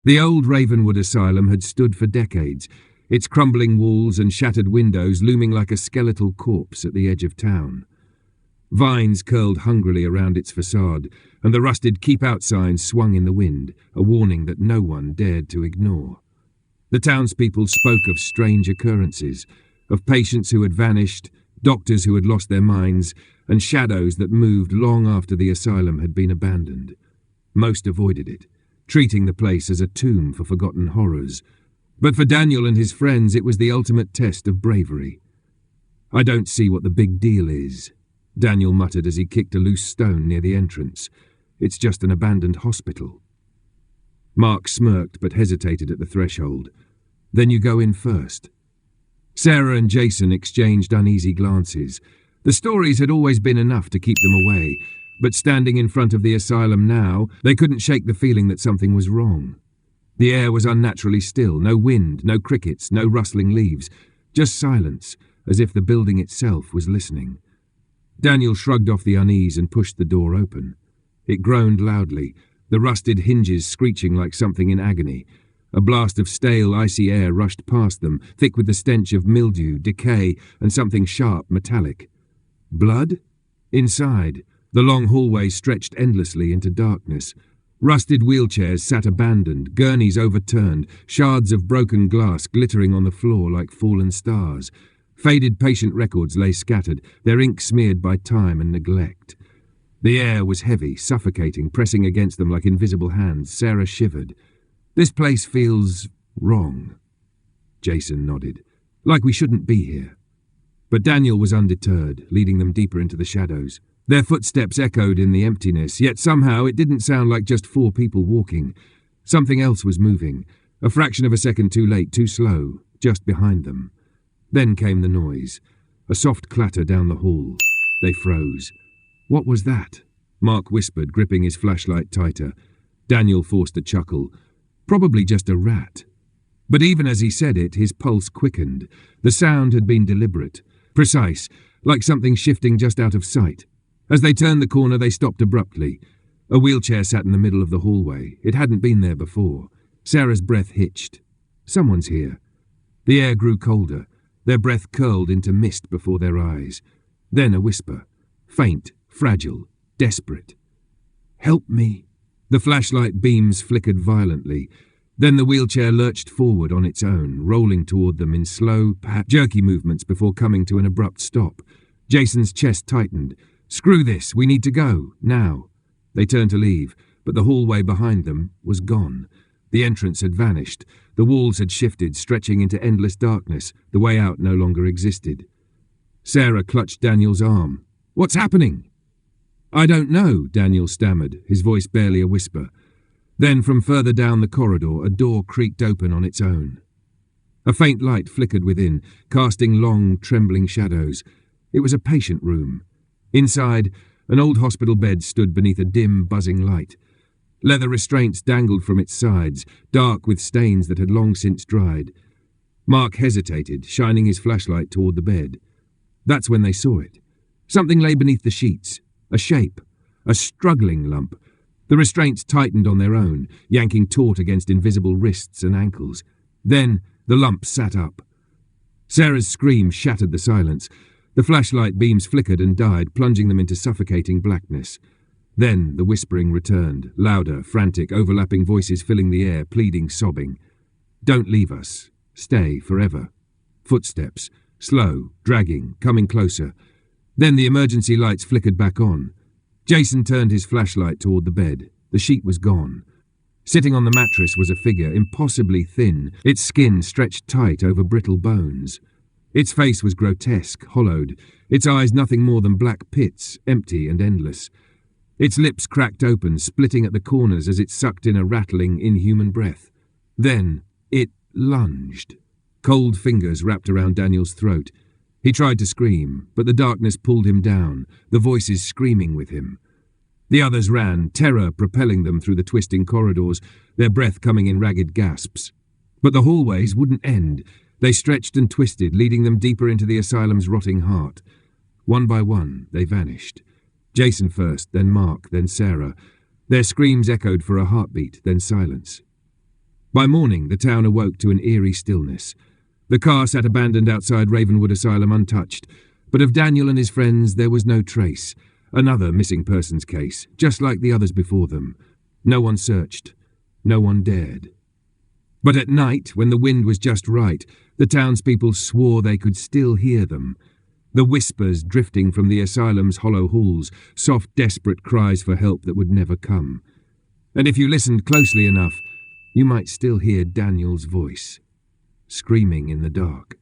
The old Ravenwood Asylum had stood for decades, its crumbling walls and shattered windows looming like a skeletal corpse at the edge of town. Vines curled hungrily around its facade, and the rusted "Keep Out" sign swung in the wind, a warning that no one dared to ignore. The townspeople spoke of strange occurrences, of patients who had vanished, doctors who had lost their minds, and shadows that moved long after the asylum had been abandoned. Most avoided it, treating the place as a tomb for forgotten horrors. But for Daniel and his friends, it was the ultimate test of bravery. "I don't see what the big deal is," Daniel muttered as he kicked a loose stone near the entrance. "It's just an abandoned hospital." Mark smirked but hesitated at the threshold. "Then you go in first." Sarah and Jason exchanged uneasy glances. The stories had always been enough to keep them away, but standing in front of the asylum now, they couldn't shake the feeling that something was wrong. The air was unnaturally still, no wind, no crickets, no rustling leaves, just silence, as if the building itself was listening. Daniel shrugged off the unease and pushed the door open. It groaned loudly, the rusted hinges screeching like something in agony. A blast of stale, icy air rushed past them, thick with the stench of mildew, decay, and something sharp, metallic. Blood? Inside, the long hallway stretched endlessly into darkness. Rusted wheelchairs sat abandoned, gurneys overturned, shards of broken glass glittering on the floor like fallen stars. Faded patient records lay scattered, their ink smeared by time and neglect. The air was heavy, suffocating, pressing against them like invisible hands. Sarah shivered. "This place feels wrong." Jason nodded. "Like we shouldn't be here." But Daniel was undeterred, leading them deeper into the shadows. Their footsteps echoed in the emptiness, yet somehow it didn't sound like just four people walking. Something else was moving, a fraction of a second too late, too slow, just behind them. Then came the noise, a soft clatter down the hall. They froze. "What was that?" Mark whispered, gripping his flashlight tighter. Daniel forced a chuckle. "Probably just a rat." But even as he said it, his pulse quickened. The sound had been deliberate, precise, like something shifting just out of sight. As they turned the corner, they stopped abruptly. A wheelchair sat in the middle of the hallway. It hadn't been there before. Sarah's breath hitched. "Someone's here." The air grew colder. Their breath curled into mist before their eyes. Then a whisper, faint, fragile, desperate. "Help me." The flashlight beams flickered violently. Then the wheelchair lurched forward on its own, rolling toward them in slow, perhaps jerky movements before coming to an abrupt stop. Jason's chest tightened. "Screw this, we need to go, now." They turned to leave, but the hallway behind them was gone. The entrance had vanished. The walls had shifted, stretching into endless darkness. The way out no longer existed. Sarah clutched Daniel's arm. "What's happening?" "I don't know," Daniel stammered, his voice barely a whisper. Then from further down the corridor, a door creaked open on its own. A faint light flickered within, casting long, trembling shadows. It was a patient room. Inside, an old hospital bed stood beneath a dim, buzzing light. Leather restraints dangled from its sides, dark with stains that had long since dried. Mark hesitated, shining his flashlight toward the bed. That's when they saw it. Something lay beneath the sheets. A shape. A struggling lump. The restraints tightened on their own, yanking taut against invisible wrists and ankles. Then the lump sat up. Sarah's scream shattered the silence. The flashlight beams flickered and died, plunging them into suffocating blackness. Then the whispering returned, louder, frantic, overlapping voices filling the air, pleading, sobbing. "Don't leave us. Stay forever." Footsteps, slow, dragging, coming closer. Then the emergency lights flickered back on. Jason turned his flashlight toward the bed. The sheet was gone. Sitting on the mattress was a figure, impossibly thin, its skin stretched tight over brittle bones. Its face was grotesque, hollowed, its eyes nothing more than black pits, empty and endless. Its lips cracked open, splitting at the corners as it sucked in a rattling, inhuman breath. Then it lunged. Cold fingers wrapped around Daniel's throat. He tried to scream, but the darkness pulled him down, the voices screaming with him. The others ran, terror propelling them through the twisting corridors, their breath coming in ragged gasps. But the hallways wouldn't end. They stretched and twisted, leading them deeper into the asylum's rotting heart. One by one, they vanished. Jason first, then Mark, then Sarah. Their screams echoed for a heartbeat, then silence. By morning, the town awoke to an eerie stillness. The car sat abandoned outside Ravenwood Asylum untouched, but of Daniel and his friends there was no trace. Another missing persons case, just like the others before them. No one searched. No one dared. But at night, when the wind was just right, the townspeople swore they could still hear them. The whispers drifting from the asylum's hollow halls, soft, desperate cries for help that would never come. And if you listened closely enough, you might still hear Daniel's voice, screaming in the dark.